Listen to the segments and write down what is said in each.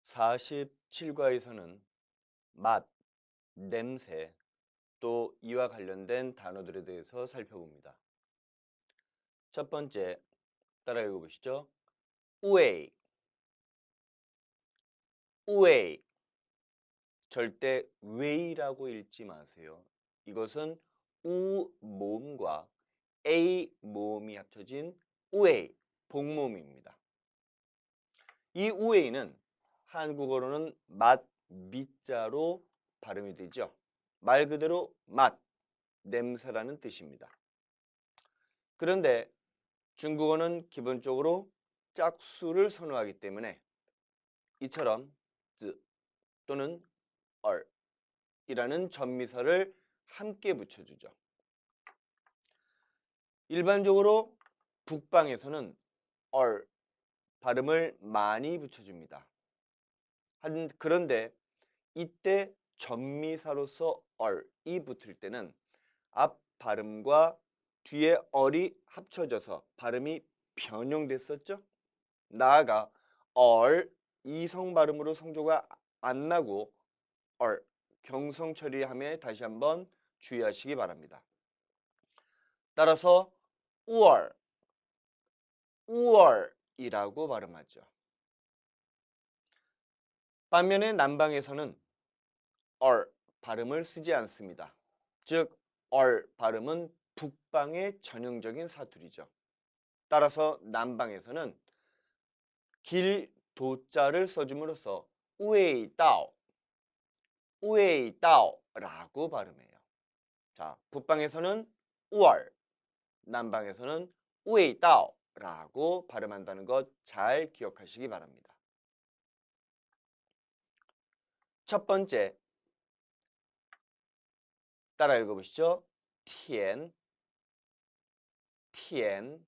47과에서는 맛, 냄새, 또 이와 관련된 단어들에 대해서 살펴봅니다. 첫 번째, 따라 읽어보시죠. 우웨이, 우웨이. 절대 웨이라고 읽지 마세요. 이것은 우 모음과 에이 모음이 합쳐진 우웨이, 복모음입니다. 이 우웨이는 한국어로는 맛, 미자로 발음이 되죠. 말 그대로 맛, 냄새라는 뜻입니다. 그런데 중국어는 기본적으로 짝수를 선호하기 때문에 이처럼 즈 또는 얼이라는 전미사를 함께 붙여주죠. 일반적으로 북방에서는 얼 발음을 많이 붙여줍니다. 그런데 이때 전미사로서 얼이 붙을 때는 앞 발음과 뒤에 얼이 합쳐져서 발음이 변형됐었죠. 나아가 얼 이성 발음으로 성조가 안 나고 얼 경성 처리함에 다시 한번 주의하시기 바랍니다. 따라서 우얼, 우얼이라고 발음하죠. 반면에 남방에서는 얼 발음을 쓰지 않습니다. 즉, 얼 발음은 북방의 전형적인 사투리죠. 따라서 남방에서는 길 도자를 써줌으로써 우웨이다오, 우웨이다오라고 발음해요. 자, 북방에서는 우얼, 남방에서는 우웨이다오라고 발음한다는 것 잘 기억하시기 바랍니다. 첫 번째, 따라 읽어보시죠. 티엔, 티엔.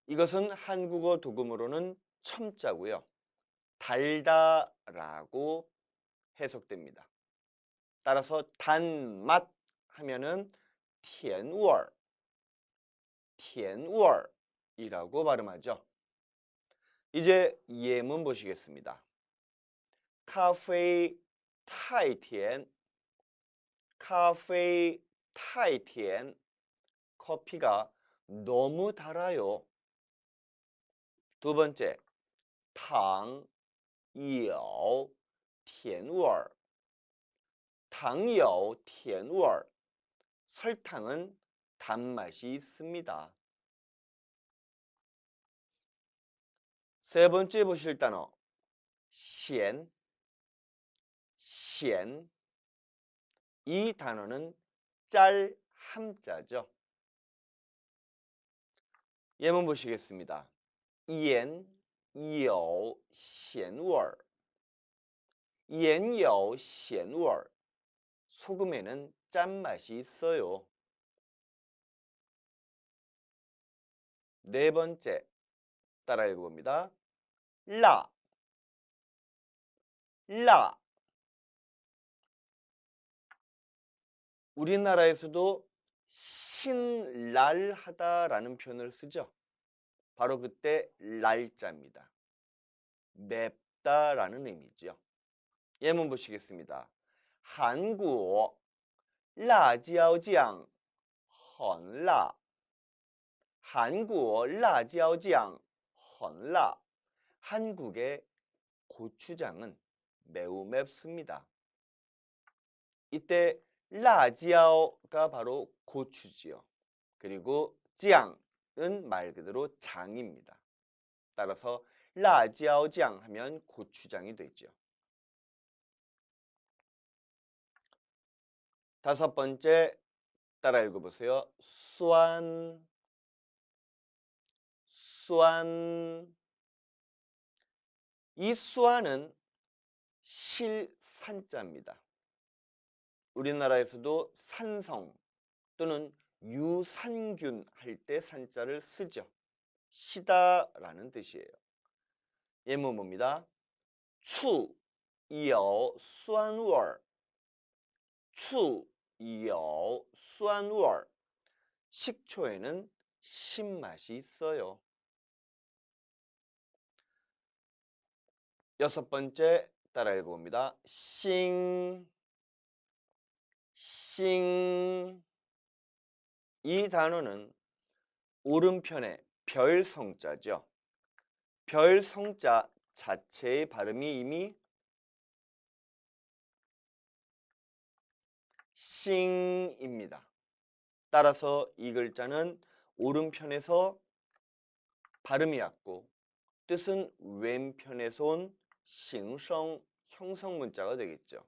이것은 한국어 도금으로는 첨자고요. 달다라고 해석됩니다. 따라서 단맛 하면은 티엔월, 티엔월이라고 발음하죠. 이제 예문 보시겠습니다. 咖啡太甜, 咖啡太甜. 커피가 너무 달아요. 두 번째, 糖有甜味儿, 糖有甜味儿. 설탕은 단맛이 있습니다. 세 번째 보실 단어, 咸, 咸. 이 단어는 짤 함자죠. 예문 보시겠습니다. 盐有咸味儿, 盐有咸味儿. 소금에는 짠맛이 있어요. 네 번째, 따라 읽어봅니다. 라, 라. 우리나라에서도 신랄하다라는 표현을 쓰죠. 바로 그때 랄자입니다. 맵다라는 의미죠. 예문 보시겠습니다. 한국 辣椒酱很辣. 한국 辣椒酱很辣. 한국의 고추장은 매우 맵습니다. 이때 辣椒가 바로 고추지요. 그리고 짱은 말 그대로 장입니다. 따라서 辣椒酱 하면 고추장이 되죠. 다섯 번째, 따라 읽어보세요. 수안, 수안. 이 수안은 실산자입니다. 우리나라에서도 산성 또는 유산균 할 때 산자를 쓰죠. 시다라는 뜻이에요. 예문 봅니다. 醋有酸味儿, 醋有酸味儿. 식초에는 신맛이 있어요. 여섯 번째 따라 읽어봅니다. 싱, 싱. 이 단어는 오른편에 별 성자죠. 별 성자 자체의 발음이 이미 싱입니다. 따라서 이 글자는 오른편에서 발음이 왔고 뜻은 왼편에서 온 싱성 형성 문자가 되겠죠.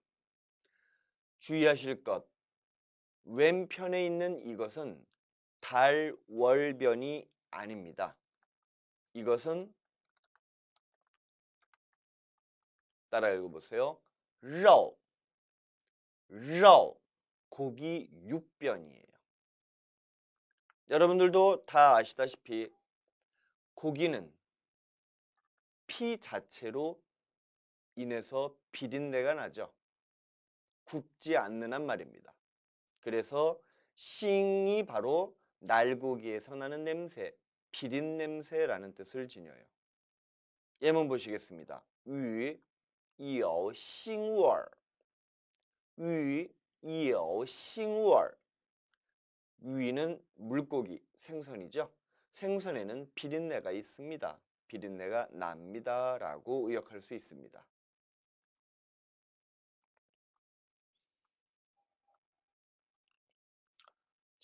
주의하실 것, 왼편에 있는 이것은 달월변이 아닙니다. 이것은 따라 읽어보세요. 肉, 肉, 고기 육변이에요. 여러분들도 다 아시다시피 고기는 피 자체로 인해서 비린내가 나죠. 굽지 않는 한 말입니다. 그래서 싱이 바로 날고기에서 나는 냄새, 비린 냄새라는 뜻을 지녀요. 예문 보시겠습니다. 鱼有腥味儿,鱼有腥味儿. 위는 물고기, 생선이죠. 생선에는 비린내가 있습니다. 비린내가 납니다. 라고 의역할 수 있습니다.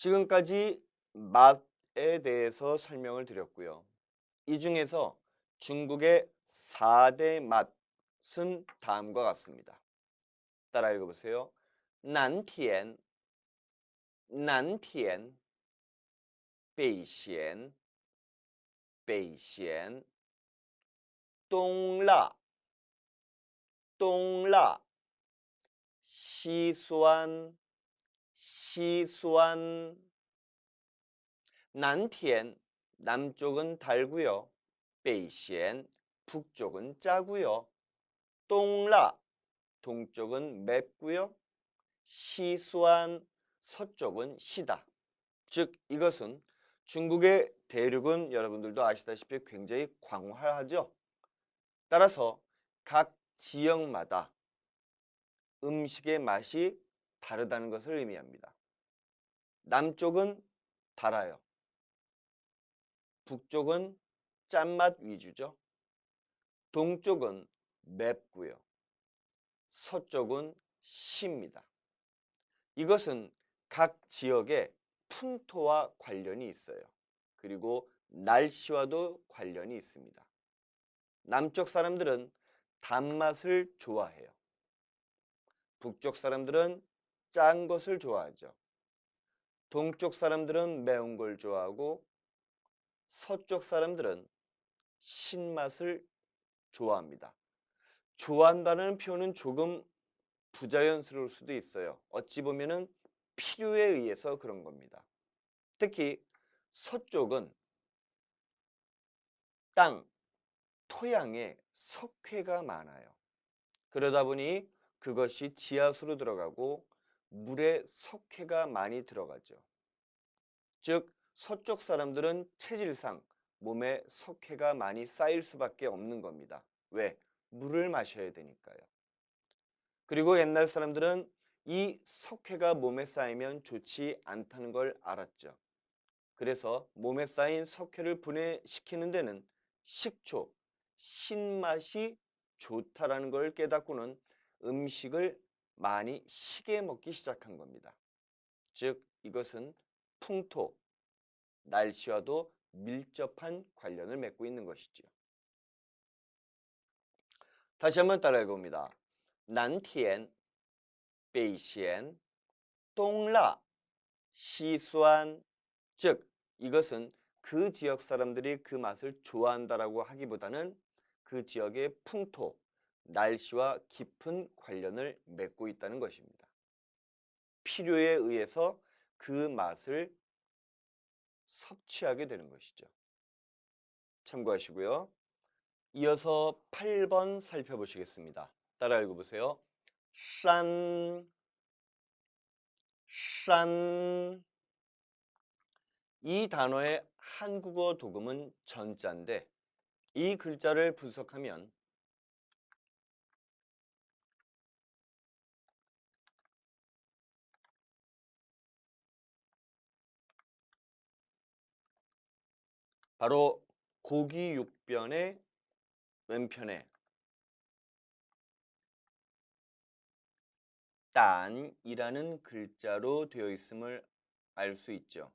지금까지 맛에 대해서 설명을 드렸고요. 이 중에서 중국의 4대 맛은 다음과 같습니다. 따라 읽어보세요. 난티엔, 난티엔, 베이시엔, 베이시엔, 똥라, 똥라, 시수안, 시수안. 난티엔, 남쪽은 달고요. 베이시엔, 북쪽은 짜고요. 똥라, 동쪽은 맵고요. 시수안, 서쪽은 시다. 즉 이것은 중국의 대륙은 여러분들도 아시다시피 굉장히 광활하죠. 따라서 각 지역마다 음식의 맛이 다르다는 것을 의미합니다. 남쪽은 달아요. 북쪽은 짠맛 위주죠. 동쪽은 맵고요. 서쪽은 시입니다. 이것은 각 지역의 풍토와 관련이 있어요. 그리고 날씨와도 관련이 있습니다. 남쪽 사람들은 단맛을 좋아해요. 북쪽 사람들은 짠 것을 좋아하죠. 동쪽 사람들은 매운 걸 좋아하고 서쪽 사람들은 신맛을 좋아합니다. 좋아한다는 표현은 조금 부자연스러울 수도 있어요. 어찌 보면은 필요에 의해서 그런 겁니다. 특히 서쪽은 땅, 토양에 석회가 많아요. 그러다 보니 그것이 지하수로 들어가고 물에 석회가 많이 들어가죠. 즉 서쪽 사람들은 체질상 몸에 석회가 많이 쌓일 수밖에 없는 겁니다. 왜? 물을 마셔야 되니까요. 그리고 옛날 사람들은 이 석회가 몸에 쌓이면 좋지 않다는 걸 알았죠. 그래서 몸에 쌓인 석회를 분해시키는 데는 식초, 신맛이 좋다라는 걸 깨닫고는 음식을 많이 시게 먹기 시작한 겁니다. 즉 이것은 풍토, 날씨와도 밀접한 관련을 맺고 있는 것이지요. 다시 한번 따라 읽어봅니다. 난티엔, 베이시엔, 똥라, 시수안. 즉 이것은 그 지역 사람들이 그 맛을 좋아한다라고 하기보다는 그 지역의 풍토, 날씨와 깊은 관련을 맺고 있다는 것입니다. 필요에 의해서 그 맛을 섭취하게 되는 것이죠. 참고하시고요. 이어서 8번 살펴보시겠습니다. 따라 읽어보세요. 산, 산. 이 단어의 한국어 도금은 전자인데 이 글자를 분석하면 바로 고기 6변의 왼편에 딴이라는 글자로 되어 있음을 알 수 있죠.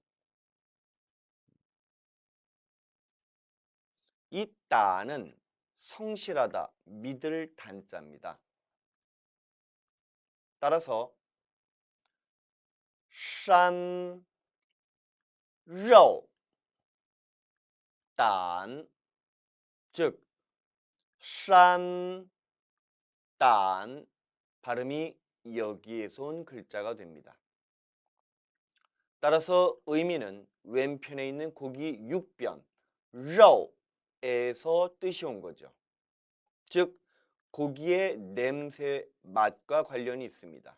이 딴은 성실하다, 믿을 단자입니다. 따라서 산, 肉, 단, 즉 산, 단 발음이 여기에서 온 글자가 됩니다. 따라서 의미는 왼편에 있는 고기 6변, 肉에서 뜻이 온 거죠. 즉 고기의 냄새, 맛과 관련이 있습니다.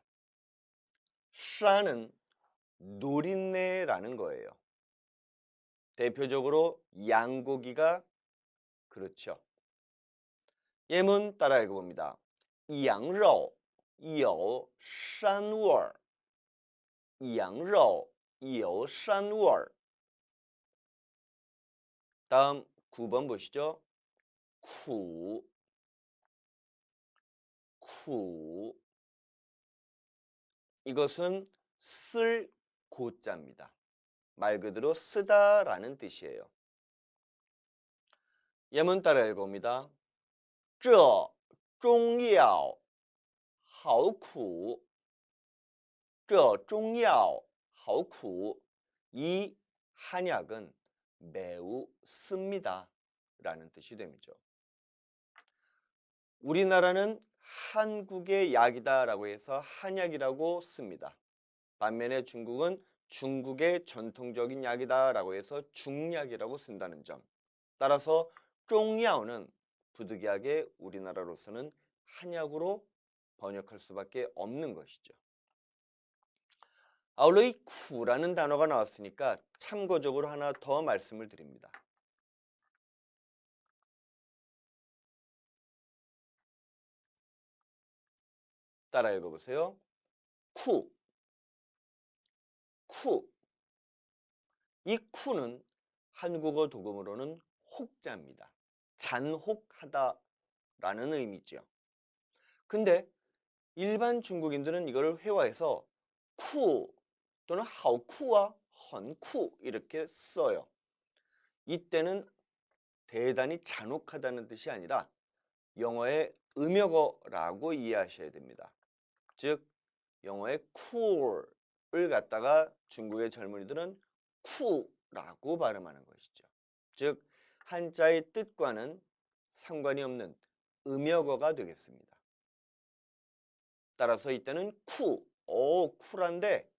샤는 노린내라는 거예요. 대표적으로 양고기가 그렇죠. 예문 따라 읽어봅니다. 羊肉有膻味儿羊肉有膻味儿 다음 9번 보시죠. 苦 苦 이것은 쓸 고자입니다. 말 그대로 쓰다라는 뜻이에요. 예문 따라 읽어봅니다. 这中药好苦这中药好苦 이 한약은 매우 씁니다 라는 뜻이 되죠. 우리나라는 한국의 약이다 라고 해서 한약이라고 씁니다. 반면에 중국은 중국의 전통적인 약이다 라고 해서 중약이라고 쓴다는 점. 따라서 쫑야오는 부득이하게 우리나라로서는 한약으로 번역할 수밖에 없는 것이죠. 아울러 이 쿠라는 단어가 나왔으니까 참고적으로 하나 더 말씀을 드립니다. 따라 읽어보세요. 쿠, 쿠. 이 쿠는 한국어 도금으로는 혹자입니다. 잔혹하다라는 의미죠. 근데 일반 중국인들은 이걸 회화해서 쿠 또는 하오쿠와 헌쿠 이렇게 써요. 이때는 대단히 잔혹하다는 뜻이 아니라 영어의 음역어라고 이해하셔야 됩니다. 즉 영어의 cool을 갖다가 중국의 젊은이들은 쿠라고 발음하는 것이죠. 즉 한자의 뜻과는 상관이 없는 음역어가 되겠습니다. 따라서 이때는 쿨한데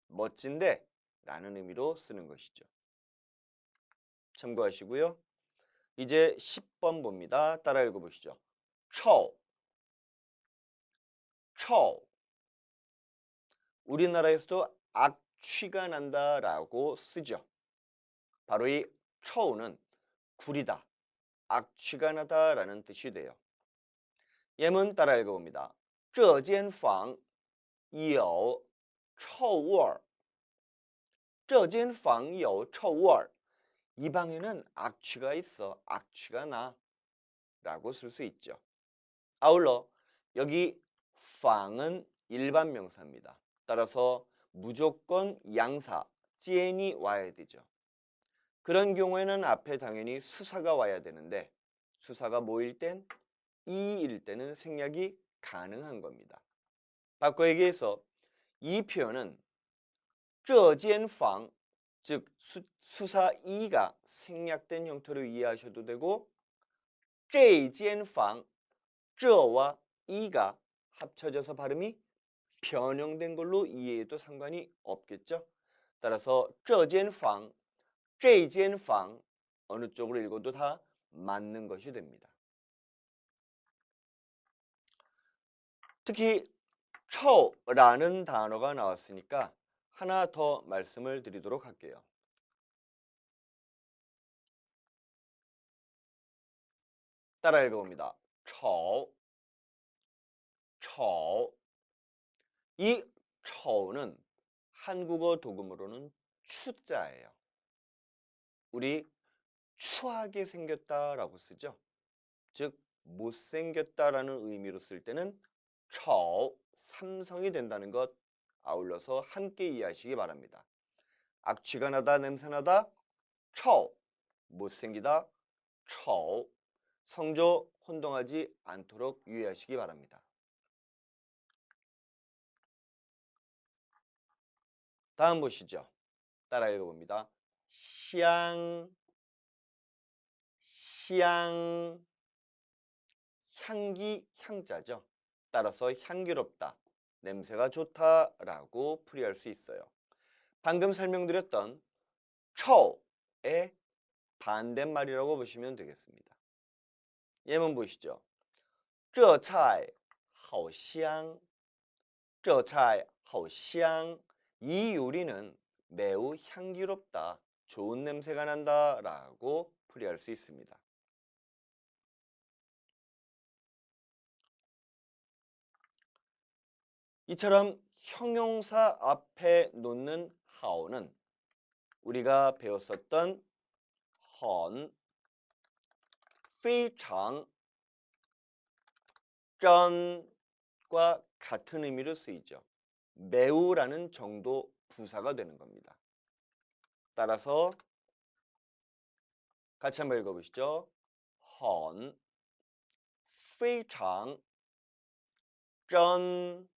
멋진데 라는 의미로 쓰는 것이죠. 참고하시고요. 이제 10번 봅니다. 따라 읽어보시죠. 臭 우리나라에서도 악취가 난다라고 쓰죠. 바로 이臭는 구리다, 악취가 나다라는 뜻이 돼요. 예문 따라 읽어봅니다. 这间房有臭味儿这间房有臭味儿이 방에는 악취가 있어, 악취가 나 라고 쓸 수 있죠. 아울러 여기 방은 일반 명사입니다. 따라서 무조건 양사, 찌엔이 와야 되죠. 그런 경우에는 앞에 당연히 수사가 와야 되는데 수사가 뭐일 땐 이일 때는 생략이 가능한 겁니다. 바꿔 얘기해서 이 표현은 这间房 즉 수사 이가 생략된 형태로 이해하셔도 되고 这间房 저와 이가 합쳐져서 발음이 변형된 걸로 이해해도 상관이 없겠죠. 따라서 这间房这间房 어느 쪽으로 읽어도 다 맞는 것이 됩니다. 특히 臭라는 단어가 나왔으니까 하나 더 말씀을 드리도록 할게요. 따라 읽어봅니다. 臭, 臭. 이 臭는 한국어 도금으로는 추자예요. 우리 추하게 생겼다라고 쓰죠. 즉 못생겼다라는 의미로 쓸 때는 丑, 삼성이 된다는 것 아울러서 함께 이해하시기 바랍니다. 악취가 나다, 냄새나다, 臭, 못생기다, 丑, 성조 혼동하지 않도록 유의하시기 바랍니다. 다음 보시죠. 따라 읽어봅니다. 香, 香, 향기, 향자죠. 따라서 향기롭다, 냄새가 좋다라고 풀이할 수 있어요. 방금 설명드렸던 臭의 반대말이라고 보시면 되겠습니다. 예문 보시죠. 这菜好香, 这菜好香. 이 요리는 매우 향기롭다, 좋은 냄새가 난다 라고 풀이할 수 있습니다. 이처럼 형용사 앞에 놓는 하오는 우리가 배웠었던 很, 非常, 真과 같은 의미로 쓰이죠. 매우라는 정도 부사가 되는 겁니다. 따라서 같이 한번 읽어보시죠. 很, 非常, 真,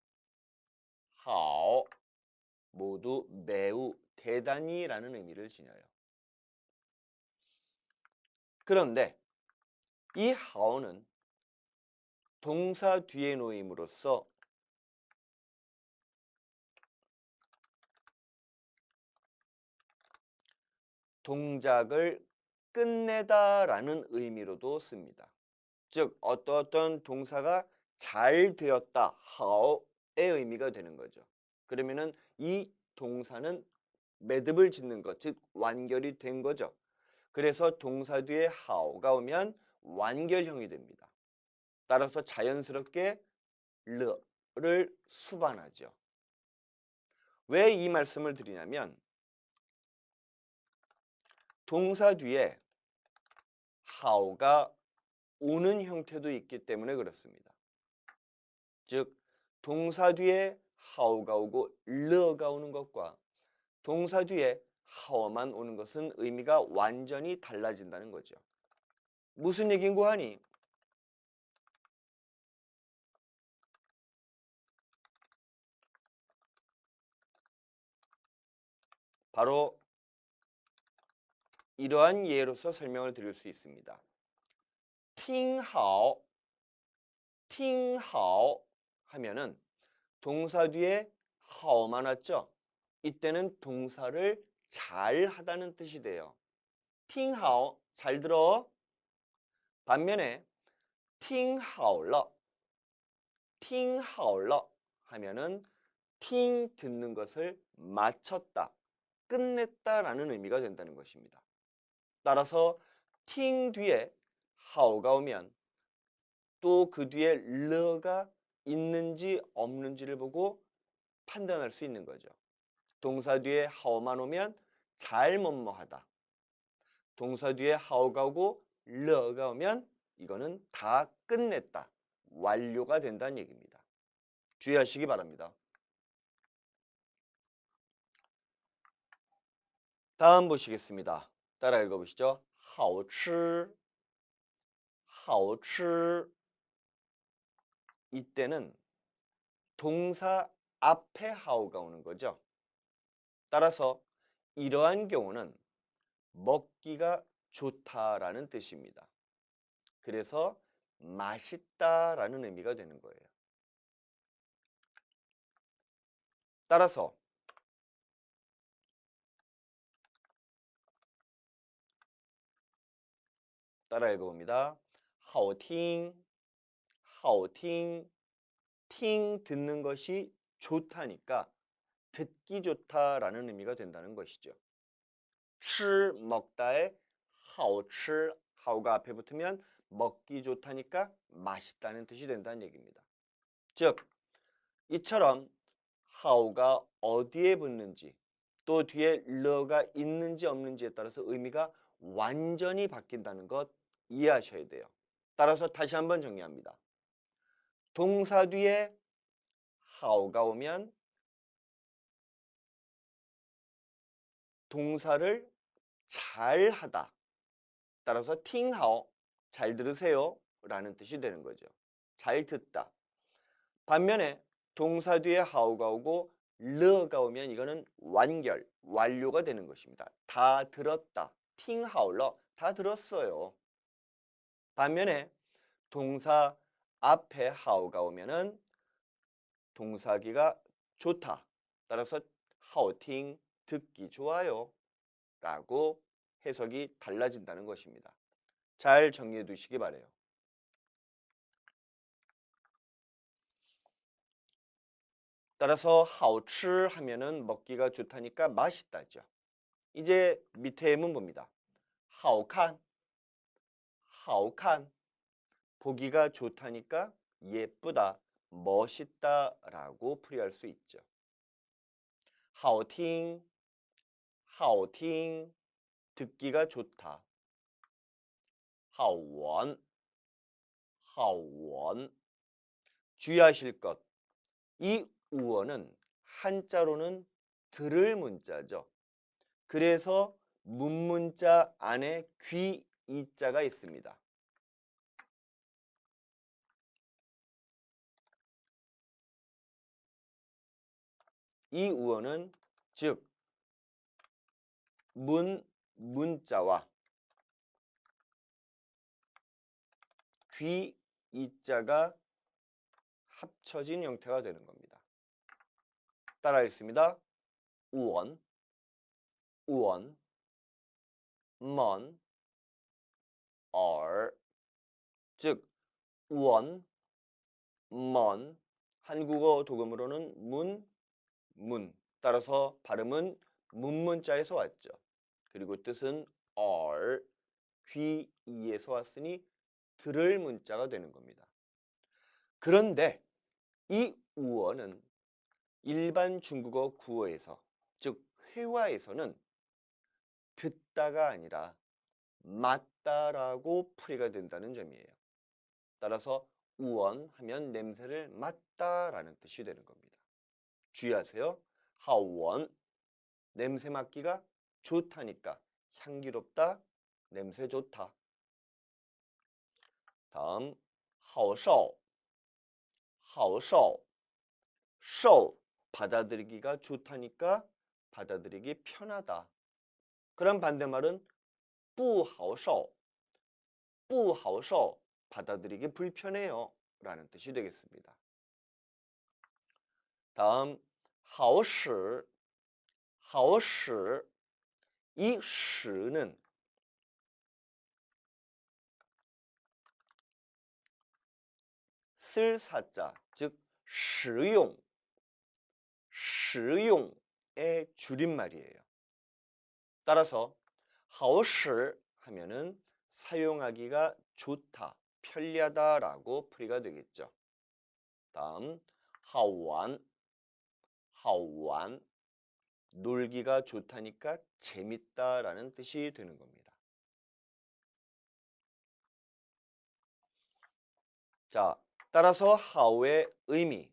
好 모두 매우, 대단히라는 의미를 지녀요. 그런데 이 하오는 동사 뒤에 놓임으로써 동작을 끝내다라는 의미로도 씁니다. 즉 어떤 동사가 잘 되었다, 하오의 의미가 되는 거죠. 그러면은 이 동사는 매듭을 짓는 것, 즉 완결이 된 거죠. 그래서 동사 뒤에 하오가 오면 완결형이 됩니다. 따라서 자연스럽게 르를 수반하죠. 왜 이 말씀을 드리냐면 동사 뒤에 하오가 오는 형태도 있기 때문에 그렇습니다. 즉 동사 뒤에 하오가 오고 르가 오는 것과 동사 뒤에 하오만 오는 것은 의미가 완전히 달라진다는 거죠. 무슨 얘기인고 하니 바로 이러한 예로서 설명을 드릴 수 있습니다. 听好, 听好 하면은 동사 뒤에 하오만 왔죠. 이때는 동사를 잘 하다는 뜻이 돼요. 听好, 잘 들어. 반면에 听好了, 听好了 하면은 听 듣는 것을 마쳤다, 끝냈다라는 의미가 된다는 것입니다. 따라서 听 뒤에 하오가 오면 또 그 뒤에 르가 있는지 없는지를 보고 판단할 수 있는 거죠. 동사 뒤에 하오만 오면 잘 뭐뭐하다. 동사 뒤에 하오가 오고 르가 오면 이거는 다 끝냈다, 완료가 된다는 얘기입니다. 주의하시기 바랍니다. 다음 보시겠습니다. 따라 읽어보시죠. 好吃, 好吃. 이때는 동사 앞에 하오가 오는 거죠. 따라서 이러한 경우는 먹기가 좋다라는 뜻입니다. 그래서 맛있다라는 의미가 되는 거예요. 따라서 따라 읽어봅니다. 好听, 好听, 听 듣는 것이 좋다니까 듣기 좋다라는 의미가 된다는 것이죠. 吃 먹다에 好吃 하오가 앞에 붙으면 먹기 좋다니까 맛있다는 뜻이 된다는 얘기입니다. 즉 이처럼 하오가 어디에 붙는지 또 뒤에 르가 있는지 없는지에 따라서 의미가 완전히 바뀐다는 것 이해하셔야 돼요. 따라서 다시 한번 정리합니다. 동사 뒤에 하오가 오면 동사를 잘하다. 따라서 팅하오, 잘 들으세요 라는 뜻이 되는 거죠. 잘 듣다. 반면에 동사 뒤에 하오가 오고 르가 오면 이거는 완결, 완료가 되는 것입니다. 다 들었다. 팅하오러, 다 들었어요. 반면에 동사 앞에 하오가 오면은 동사기가 좋다. 따라서 하오팅, 듣기 좋아요 라고 해석이 달라진다는 것입니다. 잘 정리해 두시기 바래요. 따라서 好吃 하면은 먹기가 좋다니까 맛있다죠. 이제 밑에 문법입니다. 好看, 好看 보기가 좋다니까 예쁘다, 멋있다라고 풀이할 수 있죠. 好听, 好听 듣기가 좋다. 好玩, 好玩 주의하실 것. 이 우어는 한자로는 들을 문자죠. 그래서 문문자 안에 귀 이자가 있습니다. 이 우어는 즉 문자와 귀 이자가 합쳐진 형태가 되는 겁니다. 따라하겠습니다. 우원, 우원, 먼, 얼, 즉 우원, 먼, 한국어 도금으로는 문. 따라서 발음은 문문자에서 왔죠. 그리고 뜻은 얼, 귀이에서 왔으니 들을 문자가 되는 겁니다. 그런데 이 우어는 일반 중국어 구어에서, 즉 회화에서는 듣다가 아니라 맞다라고 풀이가 된다는 점이에요. 따라서 우원 하면 냄새를 맡다라는 뜻이 되는 겁니다. 주의하세요. 하원 냄새 맡기가 좋다니까 향기롭다, 냄새 좋다. 다음 好受, 好受, 受 받아들이기가 좋다니까 받아들이기 편하다. 그럼 반대말은 不好受, 不好受 받아들이기 불편해요 라는 뜻이 되겠습니다. 다음 好使, 好使 이使는 쓸 사자, 즉实用, 实用의 줄임말이에요. 따라서 好使 하면은 사용하기가 좋다, 편리하다라고 풀이가 되겠죠. 다음 好玩, 好玩 놀기가 좋다니까 재밌다라는 뜻이 되는 겁니다. 자, 따라서 하오의 의미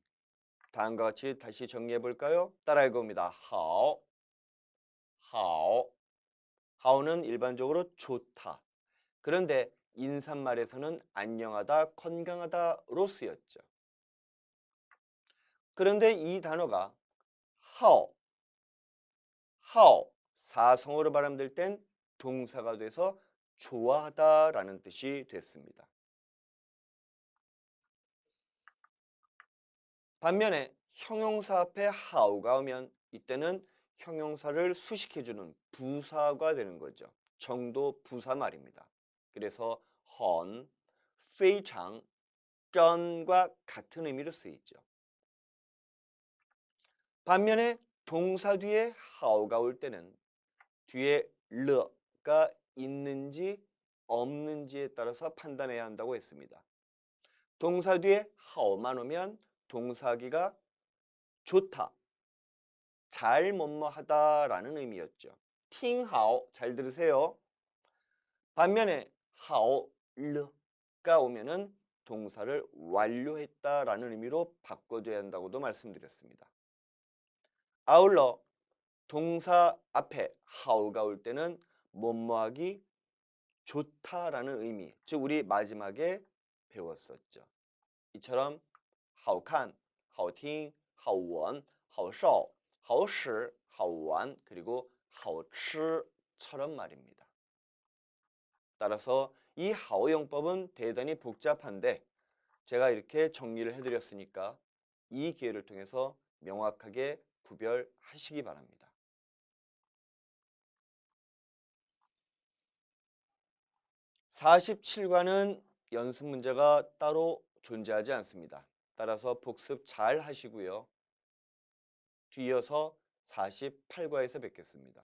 다음과 같이 다시 정리해 볼까요? 따라 읽어봅니다. 하오, 하오, 하오는 일반적으로 좋다. 그런데 인사말에서는 안녕하다, 건강하다로 쓰였죠. 그런데 이 단어가 하오, 하오 사성어로 발음될 땐 동사가 돼서 좋아하다라는 뜻이 됐습니다. 반면에 형용사 앞에 하오가 오면 이때는 형용사를 수식해주는 부사가 되는 거죠. 정도 부사 말입니다. 그래서 헌, 非常, 전과 같은 의미로 쓰이죠. 반면에 동사 뒤에 하오가 올 때는 뒤에 르가 있는지 없는지에 따라서 판단해야 한다고 했습니다. 동사 뒤에 하오만 오면 동사기가 좋다, 잘 뭐뭐하다라는 의미였죠. 팅하오 잘 들으세요. 반면에 好了가 오면은 동사를 완료했다라는 의미로 바꿔줘야 한다고도 말씀드렸습니다. 아울러 동사 앞에 好가 올 때는 뭐뭐하기 좋다라는 의미, 즉 우리 마지막에 배웠었죠. 이처럼 好看, 好听, 好闻, 好受, 好使, 好玩, 그리고 好吃처럼 말입니다. 따라서 이 하오용법은 대단히 복잡한데 제가 이렇게 정리를 해드렸으니까 이 기회를 통해서 명확하게 구별하시기 바랍니다. 47과는 연습 문제가 따로 존재하지 않습니다. 따라서 복습 잘 하시고요. 뒤이어서 48과에서 뵙겠습니다.